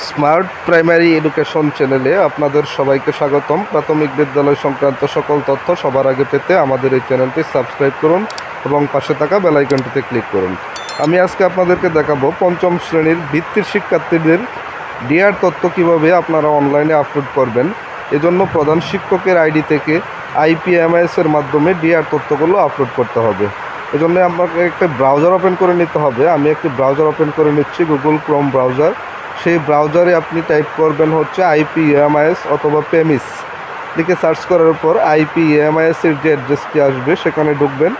Smart primary education চ্যানেলে আপনাদের সবাইকে স্বাগতম। প্রাথমিক বিদ্যালয় সংক্রান্ত সকল তথ্য সবার আগে পেতে আমাদের এই চ্যানেলটি সাবস্ক্রাইব করুন এবং পাশে থাকা বেল আইকনটিতে ক্লিক করুন। আমি আজকে আপনাদেরকে দেখাবো পঞ্চম শ্রেণীর বৃত্তির শিক্ষার্থীদের ডিআর তথ্য কিভাবে আপনারা অনলাইনে আপলোড করবেন। এজন্য প্রধান শিক্ষকের আইডি থেকে IPMIS এর মাধ্যমে ডিআর তথ্যগুলো আপলোড করতে হবে। এজন্য আপনাকে একটা ব্রাউজার ওপেন করে নিতে হবে। আমি একটি ব্রাউজার ওপেন করে নিচ্ছি, গুগল ক্রোম ব্রাউজার। সেই ব্রাউজারে আপনি টাইপ করবেন হচ্ছে IPMIS অথবা পেমিস লিখে সার্চ করার পর IPMIS এর যে অ্যাড্রেসটি আসবে সেখানে ঢুকবেন।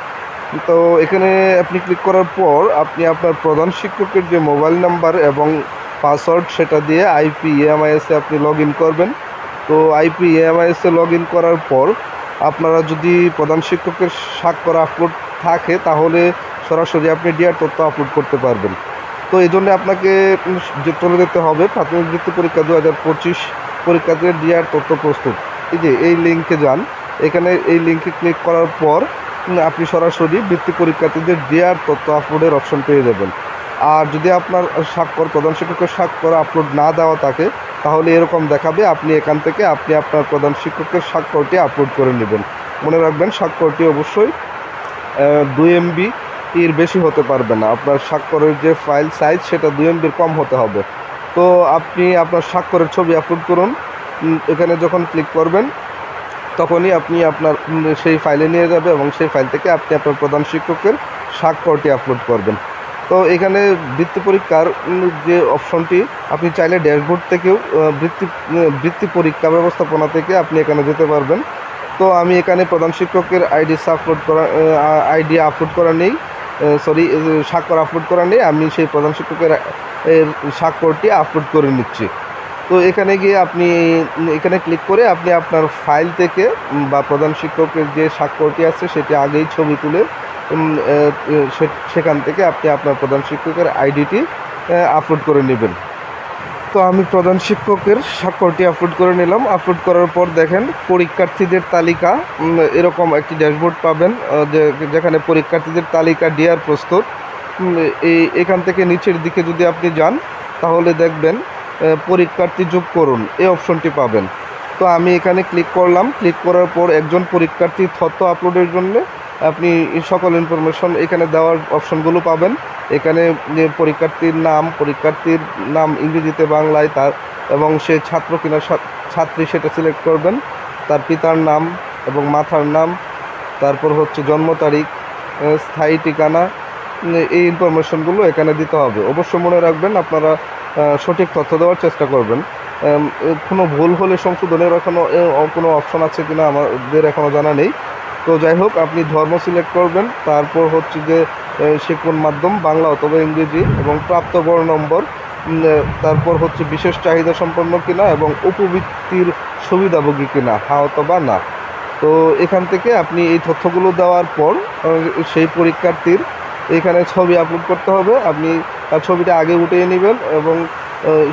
তো এখানে আপনি ক্লিক করার পর আপনি আপনার প্রধান শিক্ষকের যে মোবাইল নাম্বার এবং পাসওয়ার্ড সেটা দিয়ে IPMIS এ আপনি লগ ইন করবেন। তো IPMIS এ লগ ইন করার পর আপনারা যদি প্রধান শিক্ষকের স্বাক্ষর আপলোড থাকে তাহলে সরাসরি আপনি ডিআর তথ্য আপলোড করতে পারবেন। তো এই জন্য আপনাকে চলে যেতে হবে প্রাথমিক বৃত্তি পরীক্ষা 2025 পরীক্ষার্থীদের ডিআর তথ্য প্রস্তুত। এই লিঙ্কে যান। এখানে এই লিঙ্কে ক্লিক করার পর আপনি সরাসরি বৃত্তি পরীক্ষার্থীদের ডিআর তথ্য আপলোডের অপশন পেয়ে যাবেন। আর যদি আপনার স্বাক্ষর প্রধান শিক্ষকের স্বাক্ষর আপলোড না দেওয়া থাকে তাহলে এরকম দেখাবে। আপনি এখান থেকে আপনি আপনার প্রধান শিক্ষকের স্বাক্ষরটি আপলোড করে নেবেন। মনে রাখবেন স্বাক্ষরটি অবশ্যই 2 MB এর বেশি হতে পারবে না। আপনার স্বাক্ষরের যে ফাইল সাইজ সেটা 2 MB কম হতে হবে। তো আপনি আপনার স্বাক্ষরের ছবি আপলোড করুন। এখানে যখন ক্লিক করবেন তখনই আপনি আপনার সেই ফাইলে নিয়ে যাবে এবং সেই ফাইল থেকে আপনি আপনার প্রধান শিক্ষকের স্বাক্ষরটি আপলোড করবেন। তো এখানে বৃত্তি পরীক্ষার যে অপশনটি আপনি চাইলে ড্যাশবোর্ড থেকেও বৃত্তি পরীক্ষা ব্যবস্থাপনা থেকে আপনি এখানে যেতে পারবেন। তো আমি এখানে প্রধান শিক্ষকের আইডি আপলোড করা নেই, স্বাক্ষর আপলোড করা নেই। আমি সেই প্রধান শিক্ষকের স্বাক্ষরটি আপলোড করে নিচ্ছি। তো এখানে গিয়ে আপনি এখানে ক্লিক করে আপনি আপনার ফাইল থেকে বা প্রধান শিক্ষকের যে স্বাক্ষরটি আছে সেটি আগেই ছবি তুলে সেখান থেকে আপনি আপনার প্রধান শিক্ষকের আইডিটি আপলোড করে নেবেন। তো আমি প্রধান শিক্ষকের স্বাক্ষরটি আপলোড করে নিলাম। আপলোড করার পর দেখেন পরীক্ষার্থীদের তালিকা, এরকম একটি ড্যাশবোর্ড পাবেন যেখানে পরীক্ষার্থীদের তালিকা ডিআর প্রস্তুত। এখান থেকে নিচের দিকে যদি আপনি যান তাহলে দেখবেন পরীক্ষার্থী যোগ করুন এই অপশনটি পাবেন। তো আমি এখানে ক্লিক করলাম। ক্লিক করার পর একজন পরীক্ষার্থীর তথ্য আপলোডের জন্য আপনি সকল ইনফরমেশন এখানে দেওয়ার অপশনগুলো পাবেন। এখানে পরীক্ষার্থীর নাম ইংরেজিতে বাংলায় তার এবং সে ছাত্র কিনা ছাত্রী সেটা সিলেক্ট করবেন। তার পিতার নাম এবং মাতার নাম, তারপর হচ্ছে জন্ম তারিখ, স্থায়ী ঠিকানা, এই ইনফরমেশনগুলো এখানে দিতে হবে। অবশ্য মনে রাখবেন আপনারা সঠিক তথ্য দেওয়ার চেষ্টা করবেন। কোনো ভুল হলে সংশোধনের কোনো অপশন আছে কিনা আমাদের এখনও জানা নেই। তো যাই হোক, আপনি ধর্ম সিলেক্ট করবেন। তারপর হচ্ছে যে শিক্ষণ মাধ্যম বাংলা অথবা ইংরেজি এবং প্রাপ্ত বড় নম্বর, তারপর হচ্ছে বিশেষ চাহিদা সম্পন্ন কিনা এবং উপবৃত্তির সুবিধাভোগী কিনা, হ্যাঁ অথবা না। তো এখান থেকে আপনি এই তথ্যগুলো দেওয়ার পর সেই পরীক্ষার্থীর এখানে ছবি আপলোড করতে হবে। আপনি তার ছবিটা আগে উঠিয়ে নেবেন এবং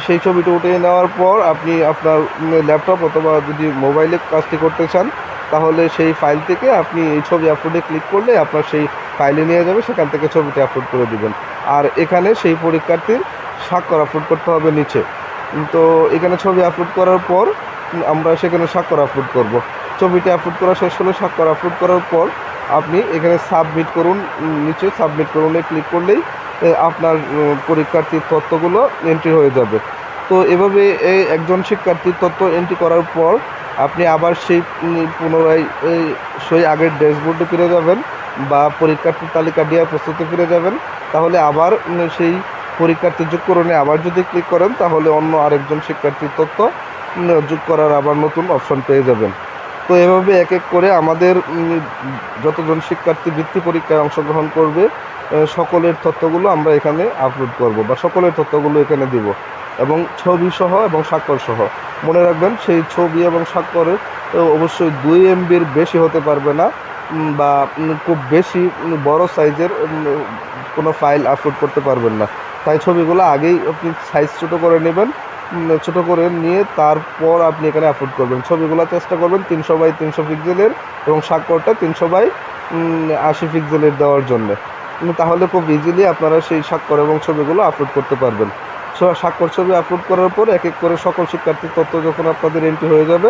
সেই ছবিটা উঠিয়ে নেওয়ার পর আপনি আপনার ল্যাপটপ অথবা যদি মোবাইলে কাজটি করতে চান তাহলে সেই ফাইল থেকে আপনি এই ছবি আপলোডে ক্লিক করলে আপনার সেই ফাইলে নিয়ে যাবে, সেখান থেকে ছবিটি আপলোড করে দিবেন। আর এখানে সেই পরীক্ষার্থীর স্বাক্ষর আপলোড করতে হবে নিচে। তো এখানে ছবি আপলোড করার পর আমরা সেখানে স্বাক্ষর আপলোড করব। ছবিটি আপলোড করা শেষ হলে স্বাক্ষর আপলোড করার পর আপনি এখানে সাবমিট করুন, নিচে সাবমিট করুনে ক্লিক করলেই আপনার পরীক্ষার্থীর তথ্যগুলো এন্ট্রি হয়ে যাবে। তো এভাবে একজন শিক্ষার্থীর তথ্য এন্ট্রি করার পর আপনি আবার সেই পুনরায় সেই আগের ড্যাশবোর্ডে ফিরে যাবেন বা পরীক্ষার্থীর তালিকা ডিআর প্রস্তুতে ফিরে যাবেন। তাহলে আবার সেই পরীক্ষার্থী যোগকরণে আবার যদি ক্লিক করেন তাহলে অন্য আরেকজন শিক্ষার্থীর তথ্য যোগ করার আবার নতুন অপশন পেয়ে যাবেন। তো এভাবে এক এক করে আমাদের যতজন শিক্ষার্থী বৃত্তি পরীক্ষায় অংশগ্রহণ করবে সকলের তথ্যগুলো আমরা এখানে আপলোড করব বা সকলের তথ্যগুলো এখানে দিব এবং ছবি সহ এবং স্বাক্ষর সহ। মনে রাখবেন সেই ছবি এবং স্বাক্ষরের অবশ্যই 2 MBর বেশি হতে পারবে না বা খুব বেশি বড় সাইজের কোনো ফাইল আপলোড করতে পারবেন না। তাই ছবিগুলো আগেই আপনি সাইজ ছোটো করে নেবেন, ছোটো করে নিয়ে তারপর আপনি এখানে আপলোড করবেন। ছবিগুলো চেষ্টা করবেন 300x300 পিক্সেলের এবং স্বাক্ষরটা 300x80 পিক্সেলের দেওয়ার জন্য। তাহলে খুব ইজিলি আপনারা সেই স্বাক্ষর এবং ছবিগুলো আপলোড করতে পারবেন। স্বাক্ষর ছবি আপলোড করার পর এক এক করে সকল শিক্ষার্থীর তথ্য যখন আপনাদের এন্ট্রি হয়ে যাবে,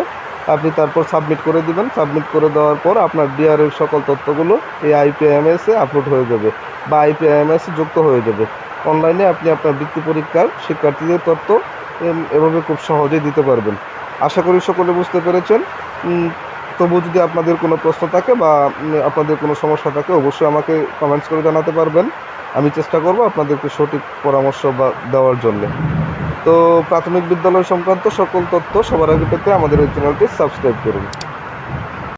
আপনি তারপর সাবমিট করে দিবেন। সাবমিট করে দেওয়ার পর আপনার ডিআরের সকল তথ্যগুলো এই আইপিএমএসে আপলোড হয়ে যাবে বা আইপিএমএসে যুক্ত হয়ে যাবে। অনলাইনে আপনি আপনার বৃত্তি পরীক্ষার শিক্ষার্থীদের তথ্য এভাবে খুব সহজেই দিতে পারবেন। আশা করি সকলে বুঝতে পেরেছেন। তবু যদি আপনাদের কোনো প্রশ্ন থাকে বা আপনাদের কোনো সমস্যা থাকে, অবশ্যই আমাকে কমেন্টস করে জানাতে পারবেন। আমি চেষ্টা করব আপনাদেরকে সঠিক পরামর্শ বা দেওয়ার জন্য। তো প্রাথমিক বিদ্যালয় সংক্রান্ত সকল তথ্য সবার আগে পেতে আমাদের এই চ্যানেলটি সাবস্ক্রাইব করুন।